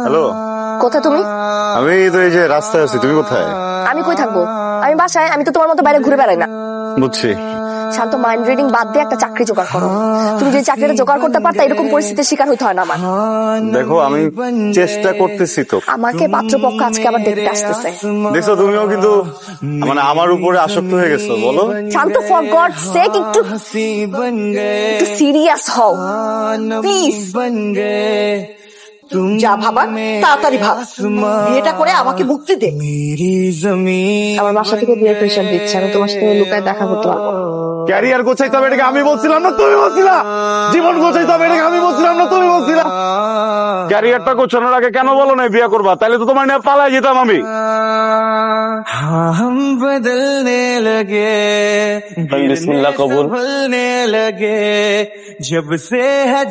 Hello, কোথায় তুমি? আমি তো এই যে রাস্তায় আছি। তুমি কোথায়? আমি কই থাকবো? আমি বাসায়। আমি তো তোমার মতো বাইরে ঘুরে বেড়াই না। বুঝছি। শান্ত, মাইন্ড রিডিং বাদ দিয়ে একটা চাকরি জোগাড় করো। তুমি যদি চাকরিটা জোগাড় করতে পারতা, এরকম পরিস্থিতির শিকার হইতে হয় না আমার। দেখো, আমি চেষ্টা করতেছি তো। আমাকে পাত্রপক্ষ আজকে আবার দেখতে আসতেছে। দেখছো, তুমিও কিন্তু মানে আমার উপরে আসক্ত হয়ে গেছো। বলো শান্ত, ফর গড সেক একটু সিরিয়াস হও প্লিজ। যা ভাবা তাড়াতাড়ি ভাব, বিয়েটা করে আমাকে মুক্তি দে। আমার বাসা থেকে বিয়ের প্রেশার দিচ্ছে, আমি তোমার সাথে লুকায় দেখা করতে পারবো না। ক্যারিয়ার গোছাইতে হবে, এটাকে আমি বলছিলাম না তুমি বলছিলা? জীবন গোছাইতে হবে, এটাকে আমি বলছিলাম না তুমি বলছিলা? ক্যারিয়ারটা গোছানোর আগে কেন বলো না বিয়ে করবা? তাহলে তো তোমার নিয়ে পালাই যেতাম আমি। हम बदलने लगे, बिस्मिल्लाह कबूल। भूलने लगे, जब से है